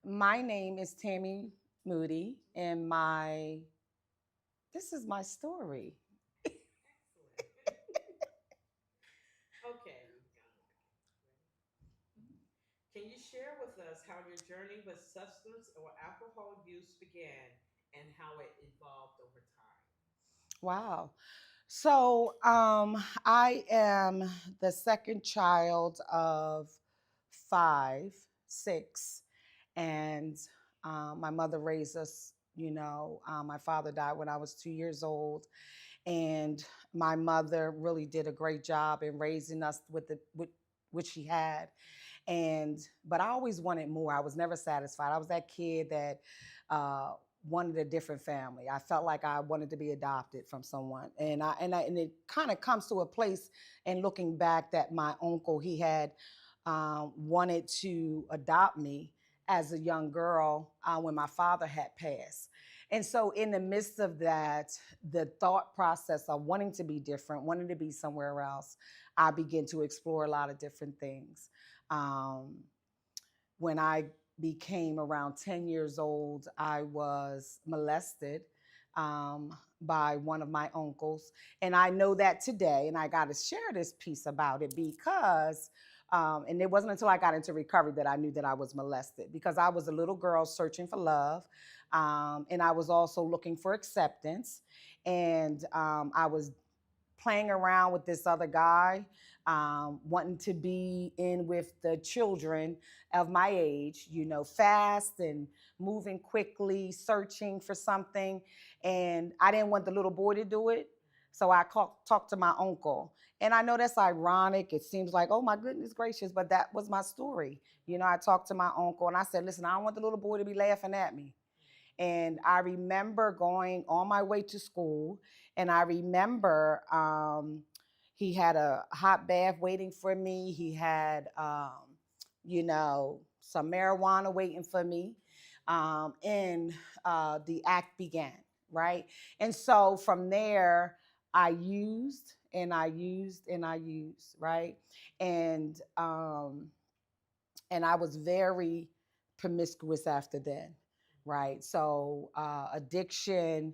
My name is Tammy Moody, and this is my story. Okay. Can you share with us how your journey with substance or alcohol use began and how it evolved over time? Wow. I am the second child of five, six, and my mother raised us. My father died when I was 2 years old, and my mother really did a great job in raising us with what she had. And but I always wanted more. I was never satisfied. I was that kid that uh, wanted a different family. I felt like I wanted to be adopted from someone, and it kind of comes to a place. And looking back, that my uncle, he had wanted to adopt me as a young girl when my father had passed. And so, in the midst of that, the thought process of wanting to be different, wanting to be somewhere else, I began to explore a lot of different things. Um, when I became around 10 years old, I was molested by one of my uncles. And I know that today, and I got to share this piece about it because. And it wasn't until I got into recovery that I knew that I was molested because I was a little girl searching for love. And I was also looking for acceptance. And I was playing around with this other guy, wanting to be in with the children of my age, fast and moving quickly, searching for something. And I didn't want the little boy to do it. So I talked to my uncle. And I know that's ironic. It seems like, oh my goodness gracious, but that was my story. I talked to my uncle and I said, listen, I don't want the little boy to be laughing at me. And I remember going on my way to school, and I remember he had a hot bath waiting for me. He had, some marijuana waiting for me. And the act began, right? And so from there, I used and I used and I used, right? And um, and I was very promiscuous after that, right? So addiction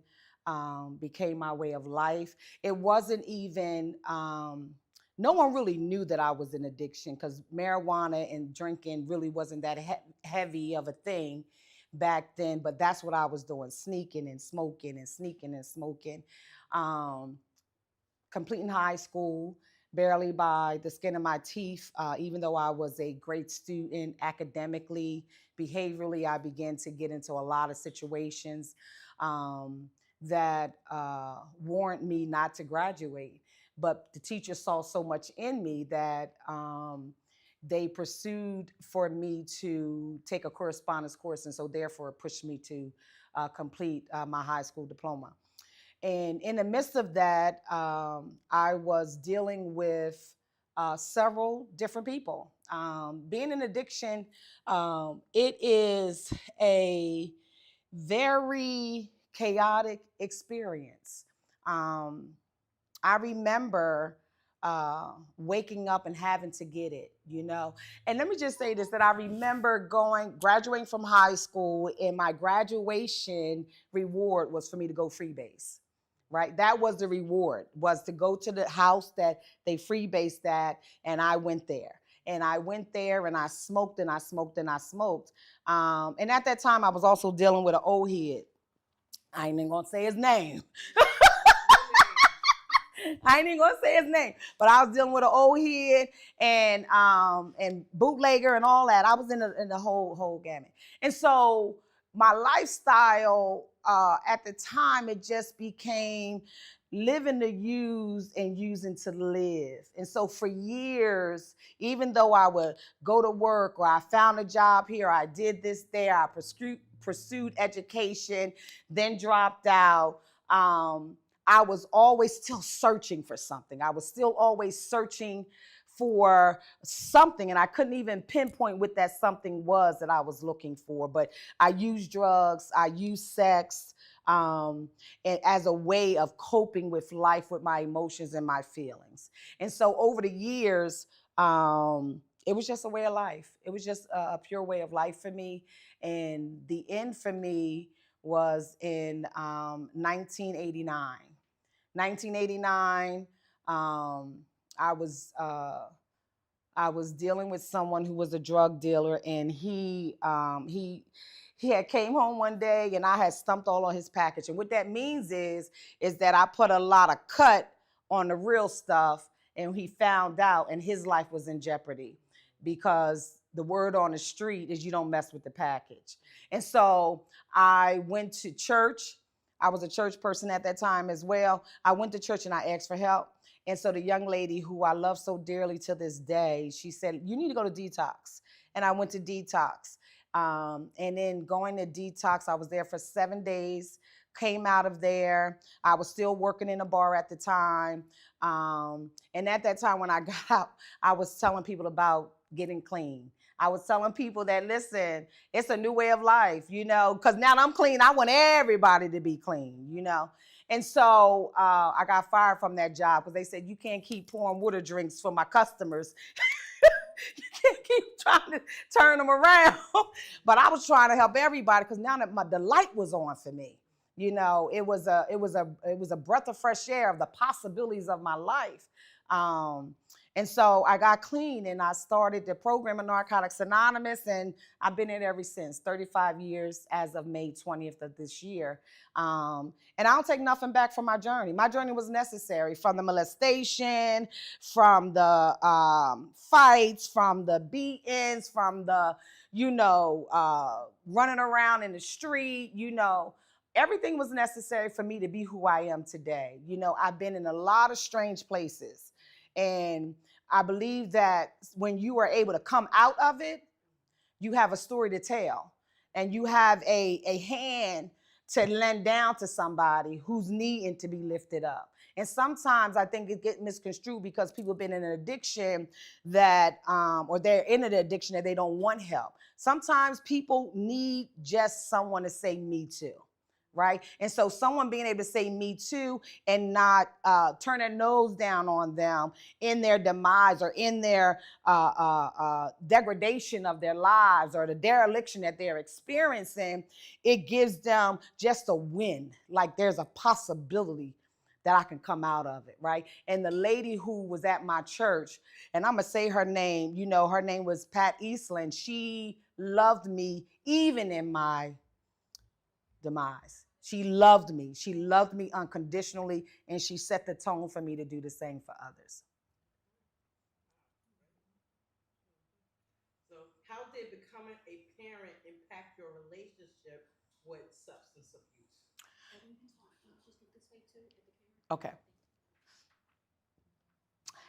became my way of life. It wasn't even. No one really knew that I was in addiction because marijuana and drinking really wasn't that heavy of a thing back then. But that's what I was doing: sneaking and smoking and sneaking and smoking. Um, Completing high school barely by the skin of my teeth. Even though I was a great student academically, behaviorally, I began to get into a lot of situations that warrant me not to graduate. But the teacher saw so much in me that they pursued for me to take a correspondence course, and so therefore pushed me to complete my high school diploma. And in the midst of that, I was dealing with several different people. Being in addiction, it is a very chaotic experience. Um, I remember waking up and having to get it. And let me just say this: that I remember graduating from high school, and my graduation reward was for me to go freebase. Right, that was the reward, was to go to the house that they freebased at, and I went there. And I went there, and I smoked, and I smoked, and I smoked. And at that time, I was also dealing with an old head. I ain't even gonna say his name. I ain't even gonna say his name, but I was dealing with an old head and bootlegger and all that. I was in the whole gamut, and so my lifestyle at the time, it just became living to use and using to live. And so for years, even though I would go to work or I found a job here, I did this there, I pursued education, then dropped out. I was always still searching for something. I was still always searching for something, and I couldn't even pinpoint what that something was that I was looking for. But I used drugs, I used sex, and as a way of coping with life, with my emotions and my feelings. And so over the years, It was just a way of life. It was just a pure way of life for me. And the end for me was in 1989. 1989, um, I was uh, I was dealing with someone who was a drug dealer, and he had came home one day, and I had stumped all on his package. And what that means is that I put a lot of cut on the real stuff, and he found out, and his life was in jeopardy because the word on the street is you don't mess with the package. And so I went to church. I was a church person at that time as well. I went to church and I asked for help. And so the young lady who I love so dearly to this day, she said, "You need to go to detox." And I went to detox. And then going to detox, I was there for 7 days, came out of there. I was still working in a bar at the time. And at that time when I got out, I was telling people about getting clean. I was telling people that, listen, it's a new way of life, because now I'm clean. I want everybody to be clean. And so I got fired from that job because they said, you can't keep pouring water drinks for my customers. You can't keep trying to turn them around. But I was trying to help everybody because now that the light was on for me, it was a breath of fresh air of the possibilities of my life. Um, and so I got clean and I started the program of Narcotics Anonymous, and I've been in it ever since, 35 years as of May 20th of this year. And I don't take nothing back from my journey. My journey was necessary, from the molestation, from the fights, from the beatings, from the, running around in the street, everything was necessary for me to be who I am today. I've been in a lot of strange places. And I believe that when you are able to come out of it, you have a story to tell. And you have a hand to lend down to somebody who's needing to be lifted up. And sometimes I think it gets misconstrued because people have been in an addiction or they're in an addiction that they don't want help. Sometimes people need just someone to say me too. Right. And so someone being able to say me too and not turn their nose down on them in their demise or in their degradation of their lives or the dereliction that they're experiencing, it gives them just a win. Like there's a possibility that I can come out of it, right? And the lady who was at my church, and I'm going to say her name, her name was Pat Eastland. She loved me even in my demise. She loved me. She loved me unconditionally, and she set the tone for me to do the same for others. So, how did becoming a parent impact your relationship with substance abuse? Okay.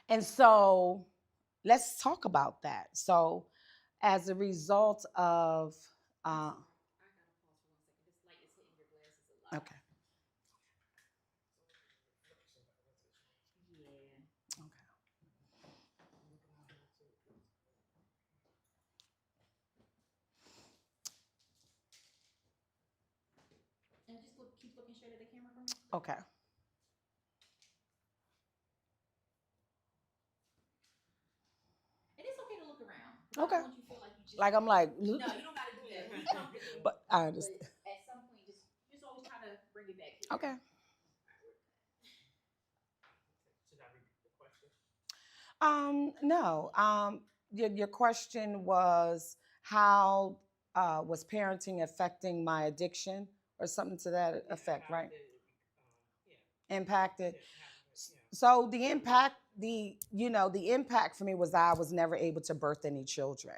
And so let's talk about that. So, as a result of, okay. Okay. Okay. Okay. Like I'm like, but I understand. Okay. Should I repeat the question? No. Your question was how was parenting affecting my addiction or something to that Yeah, effect, how right? did it, Impacted. yeah, yeah. So the impact for me was I was never able to birth any children.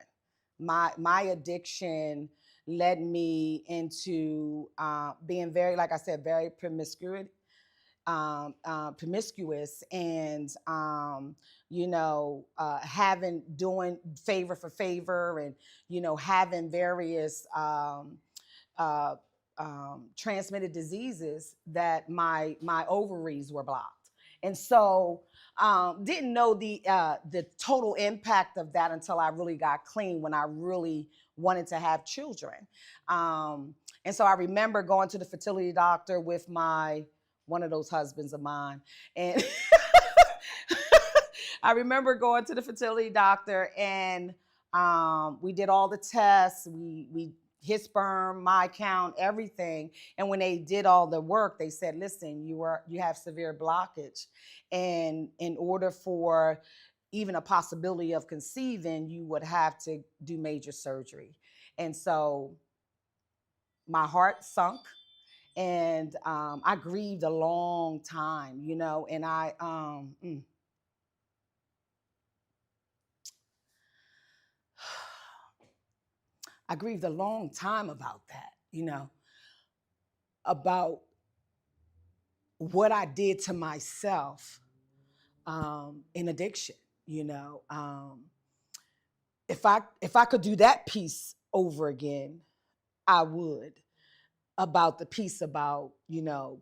My addiction led me into being very, like I said, very promiscuous, and having doing favor for favor, and having various uh, transmitted diseases that my ovaries were blocked. And so didn't know the total impact of that until I really got clean, when I really wanted to have children. And so I remember going to the fertility doctor with my one of those husbands of mine, and I remember going to the fertility doctor, and we did all the tests. We his sperm, my count, everything. And when they did all the work, they said, "Listen, you have severe blockage, and in order for even a possibility of conceiving, you would have to do major surgery." And so my heart sunk, and I grieved a long time, and I grieved a long time about that, about what I did to myself in addiction. You know, if I could do that piece over again, I would. About the piece about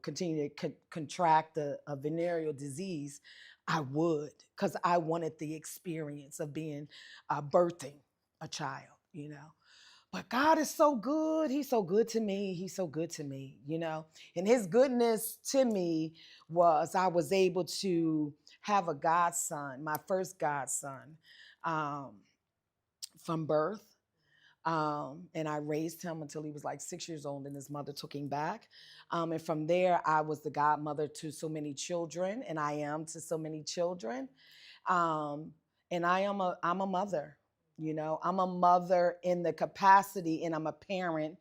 continue to contract a venereal disease, I would, because I wanted the experience of being birthing a child. But God is so good. He's so good to me. He's so good to me, And his goodness to me was I was able to have a godson, my first godson, um, from birth. And I raised him until he was like 6 years old, and his mother took him back. And from there, I was the godmother to so many children, and I am to so many children. Um, and I'm a mother. I'm a mother in the capacity, and I'm a parent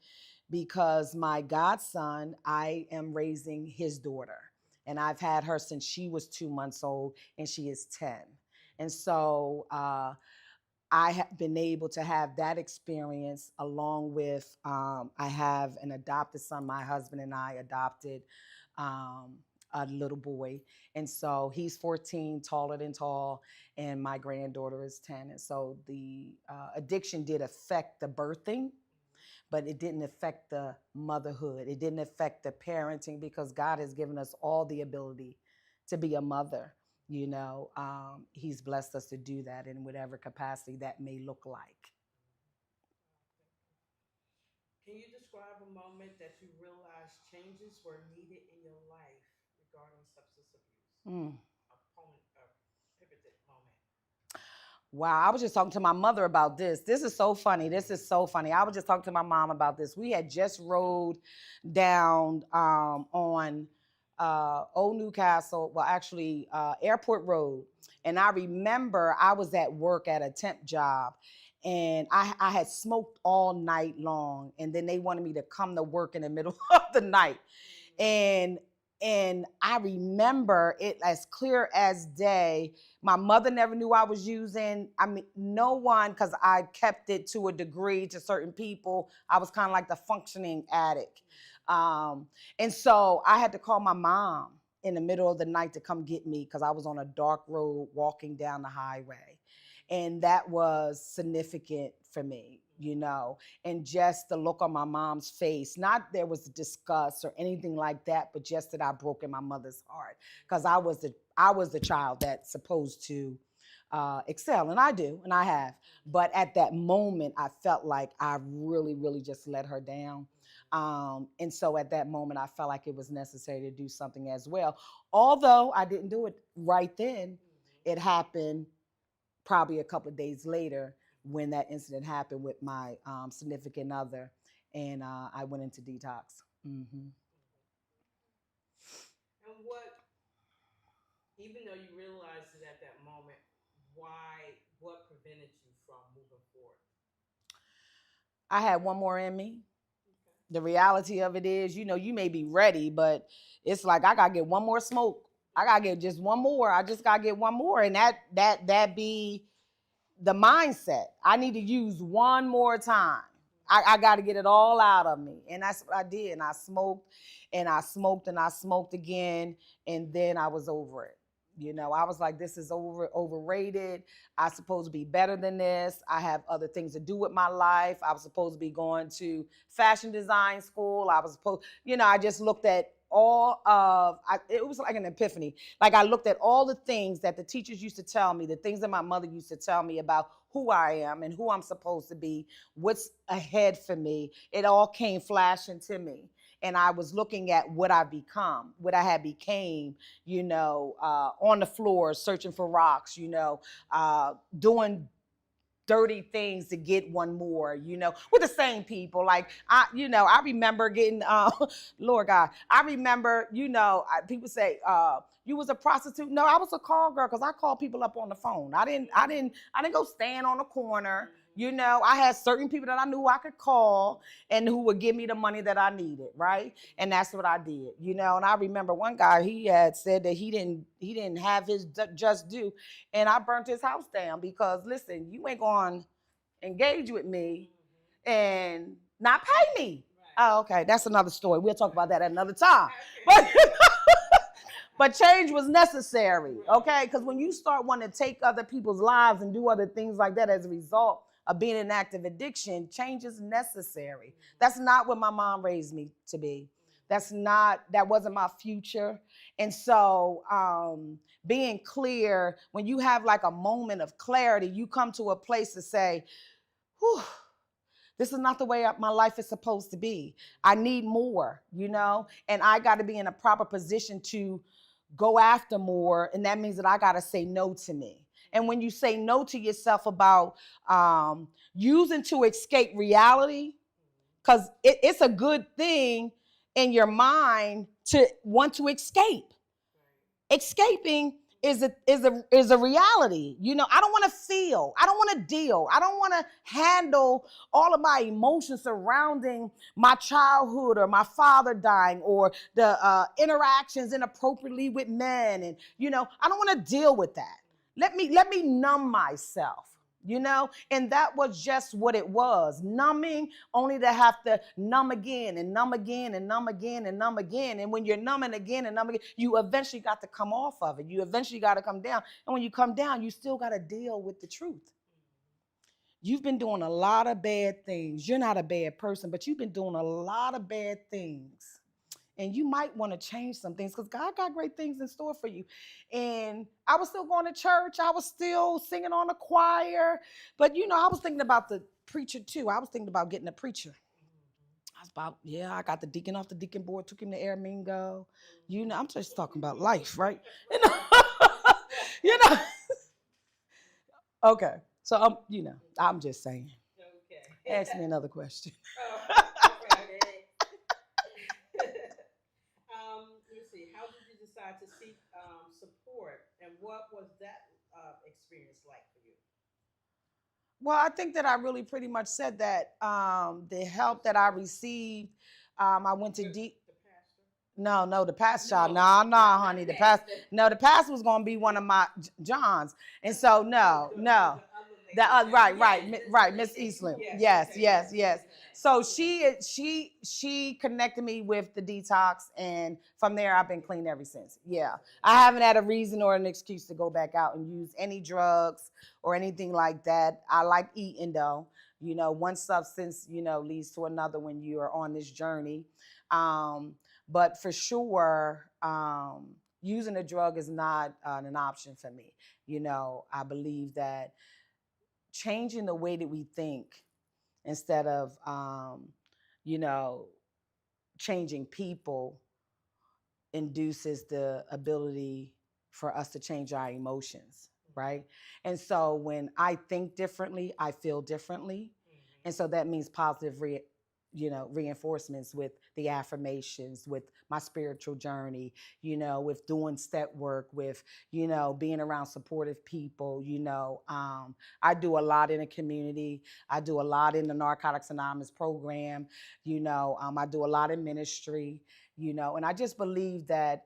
because my godson, I am raising his daughter, and I've had her since she was 2 months old, and she is 10. And so I have been able to have that experience along with, I have an adopted son. My husband and I adopted um, a little boy. And so he's 14, taller than tall, and my granddaughter is 10. And so the addiction did affect the birthing, but it didn't affect the motherhood. It didn't affect the parenting, because God has given us all the ability to be a mother. He's blessed us to do that in whatever capacity that may look like. Can you describe a moment that you realized changes were needed in your life regarding substance abuse? Mm. A pivoted moment. Wow, I was just talking to my mother about this. This is so funny. This is so funny. I was just talking to my mom about this. We had just rode down on Old Newcastle, well, actually, Airport Road. And I remember I was at work at a temp job, and I had smoked all night long. And then they wanted me to come to work in the middle of the night. And I remember it as clear as day. My mother never knew I was using. I mean, no one, because I kept it to a degree to certain people. I was kind of like the functioning addict. And so I had to call my mom in the middle of the night to come get me, because I was on a dark road walking down the highway. And that was significant for me, and just the look on my mom's face. Not there was disgust or anything like that, but just that I broke in my mother's heart, because I was the child that's supposed to excel, and I do, and I have. But at that moment, I felt like I really, really just let her down. And so at that moment, I felt like it was necessary to do something as well. Although I didn't do it right then, it happened probably a couple of days later, when that incident happened with my significant other, and I went into detox. Hmm. And even though you realized it at that moment, what prevented you from moving forward? I had one more in me. Okay. The reality of it is, you may be ready, but it's like I gotta get one more smoke. I gotta get just one more. I just gotta get one more, and that be the mindset. I need to use one more time. I got to get it all out of me. And that's what I did. And I smoked and I smoked and I smoked again. And then I was over it. I was like, this is overrated. I supposed to be better than this. I have other things to do with my life. I was supposed to be going to fashion design school. I was supposed, I just looked at it was like an epiphany. Like, I looked at all the things that the teachers used to tell me, the things that my mother used to tell me about who I am and who I'm supposed to be, what's ahead for me. It all came flashing to me. and I was looking at what I become, what I had became, on the floor searching for rocks, doing dirty things to get one more, with the same people. Like I remember getting Lord God, I remember, people say, you was a prostitute. No, I was a call girl because I called people up on the phone. I didn't go stand on the corner. I had certain people that I knew I could call and who would give me the money that I needed, right? And that's what I did, And I remember one guy, he had said that he didn't have his just due, and I burnt his house down because, listen, you ain't going to engage with me and not pay me. Oh, okay, that's another story. We'll talk about that at another time. But but change was necessary, okay? Because when you start wanting to take other people's lives and do other things like that as a result of being in active addiction, change is necessary. That's not what my mom raised me to be. That wasn't my future. And so being clear, when you have like a moment of clarity, you come to a place to say, whew, this is not the way my life is supposed to be. I need more, and I got to be in a proper position to go after more. And that means that I got to say no to me. And when you say no to yourself about using to escape reality, because it's a good thing in your mind to want to escape. Escaping is a reality. I don't want to feel. I don't want to deal. I don't want to handle all of my emotions surrounding my childhood or my father dying or the interactions inappropriately with men, and I don't want to deal with that. Let me numb myself. And that was just what it was, numbing, only to have to numb again and numb again and numb again and numb again. And when you're numbing again and numbing again, you eventually got to come off of it. You eventually got to come down. And when you come down, you still got to deal with the truth. You've been doing a lot of bad things. You're not a bad person, but you've been doing a lot of bad things. And you might want to change some things because God got great things in store for you. And I was still going to church. I was still singing on the choir. But, I was thinking about the preacher too. I was thinking about getting a preacher. I was about, I got the deacon off the deacon board, took him to Air Mingo. I'm just talking about life, right? You know. Okay. So, I'm just saying. Okay. Ask me another question. Okay. Let me see. How did you decide to seek support, and what was that experience like for you? Well, I think that I really pretty much said that the help that I received, I went to deep. The pastor? No, the past child. No, No, not honey. The past. pastor. No, the past was gonna be one of my Johns, and so no, no. The other The lady. right, Yes. right, Miss Eastland. Yes. Yes, Okay. yes, Yes. yes. Okay. So Okay. she connected me with the detox, and from there I've been clean ever since. Yeah, Awesome. I haven't had a reason or an excuse to go back out and use any drugs or anything like that. I like eating though. One substance leads to another when you are on this journey. But for sure, using a drug is not an option for me. I believe that changing the way that we think instead of, you know, changing people induces the ability for us to change our emotions, right? And so when I think differently, I feel differently. And so that means positive reinforcements with the affirmations, with my spiritual journey, with doing step work, with, being around supportive people. I do a lot in the community. I do a lot in the Narcotics Anonymous program. I do a lot in ministry, and I just believe that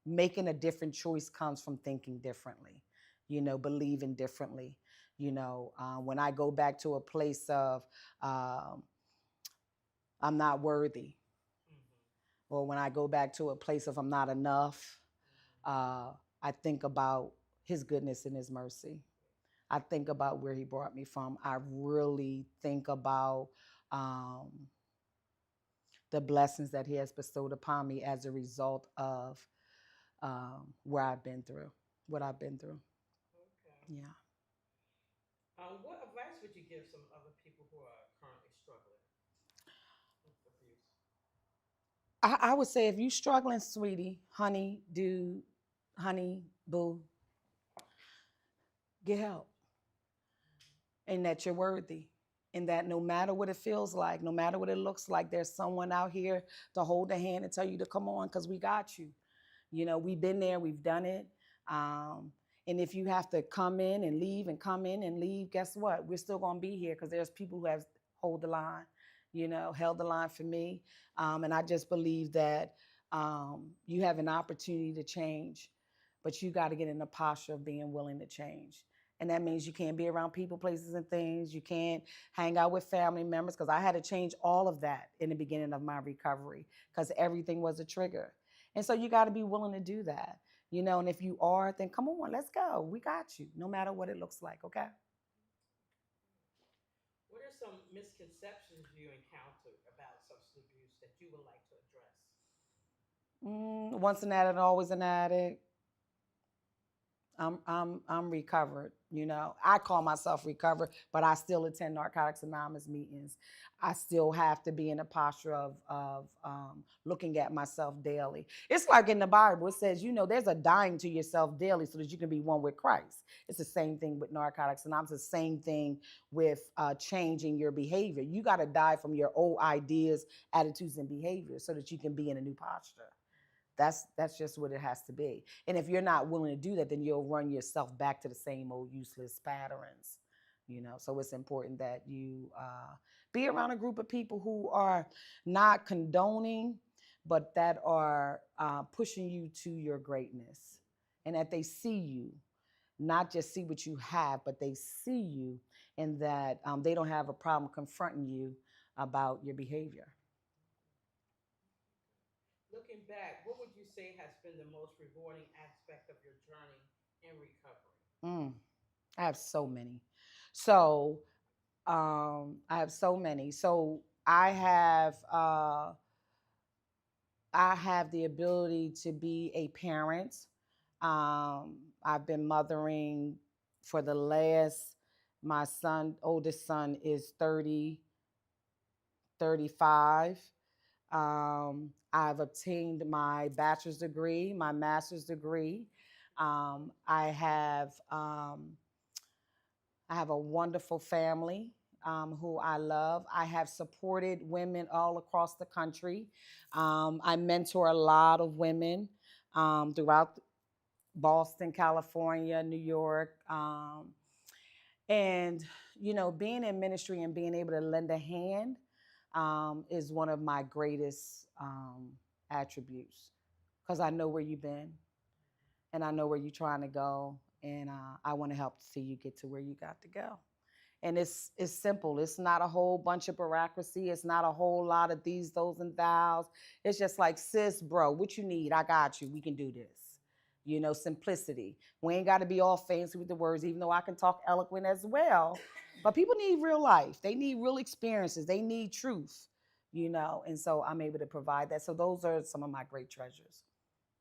making a different choice comes from thinking differently, believing differently. When I go back to a place of um, I'm not worthy, or when I go back to a place of I'm not enough, uh, I think about his goodness and his mercy. I think about where he brought me from. I really think about um, the blessings that he has bestowed upon me as a result of where I've been through, what I've been through. Okay. Yeah. What advice would you give some other people who are currently struggling with abuse? I would say if you struggling, sweetie, honey, dude, honey, boo, get help. And that you're worthy. And that no matter what it feels like, no matter what it looks like, there's someone out here to hold the hand and tell you to come on because we got you. You know, we've been there, we've done it. Um, and if you have to come in and leave and come in and leave, guess what? We're still going to be here because there's people who have hold the line, you know, held the line for me. And I just believe that you have an opportunity to change, but you got to get in the posture of being willing to change. And that means you can't be around people, places, and things. You can't hang out with family members because I had to change all of that in the beginning of my recovery because everything was a trigger. And so you got to be willing to do that, you know. And if you are, then come on, let's go. We got you, no matter what it looks like, okay? What are some misconceptions you encounter about substance abuse that you would like to address? Once an addict, always an addict. I'm recovered. You know, I call myself recovered, but I still attend Narcotics Anonymous meetings. I still have to be in a posture of looking at myself daily. It's like in the Bible, it says, you know, there's a dying to yourself daily so that you can be one with Christ. It's the same thing with Narcotics Anonymous. The same thing with changing your behavior. You got to die from your old ideas, attitudes, and behaviors so that you can be in a new posture. That's just what it has to be. And if you're not willing to do that, then you'll run yourself back to the same old useless patterns. You know, so it's important that you be around a group of people who are not condoning, but that are pushing you to your greatness, and that they see you, not just see what you have, but they see you, and that they don't have a problem confronting you about your behavior. Looking back, what would you say has been the most rewarding aspect of your journey in recovery? Mm, I have so many. So I have so many. So I have the ability to be a parent. I've been mothering for the last. My son, oldest son, is 30, 35. I've obtained my bachelor's degree, my master's degree. Um, I have um, I have a wonderful family who I love. I have supported women all across the country. I mentor a lot of women throughout Boston, California, New York. And, you know, being in ministry and being able to lend a hand is one of my greatest attributes because I know where you've been and I know where you're trying to go. And I want to help see you get to where you got to go. And it's simple. It's not a whole bunch of bureaucracy. It's not a whole lot of these, those, and thous. It's just like, sis, bro, what you need? I got you. We can do this. You know, simplicity. We ain't got to be all fancy with the words, even though I can talk eloquent as well. But people need real life. They need real experiences. They need truth. You know, and so I'm able to provide that. So those are some of my great treasures.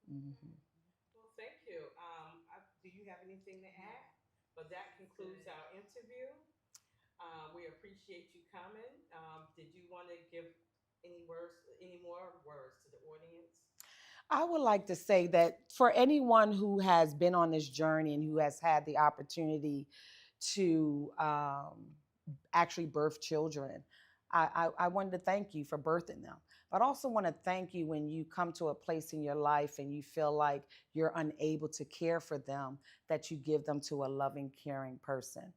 Mm-hmm. Well, thank you. Do you have anything to add? But that concludes our interview. We appreciate you coming. Did you want to give any more words to the audience? I would like to say that for anyone who has been on this journey and who has had the opportunity to actually birth children, I wanted to thank you for birthing them. But I also want to thank you when you come to a place in your life and you feel like you're unable to care for them, that you give them to a loving, caring person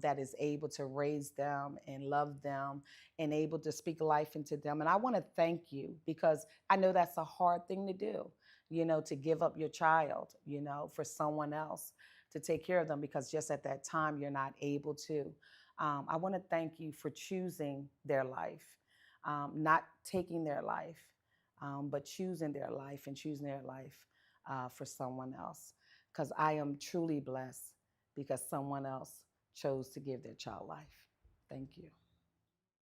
that is able to raise them and love them and able to speak life into them. And I want to thank you because I know that's a hard thing to do, you know, to give up your child, you know, for someone else to take care of them because just at that time you're not able to. I want to thank you for choosing their life, not taking their life, but choosing their life and choosing their life for someone else. Because I am truly blessed because someone else chose to give their child life. Thank you.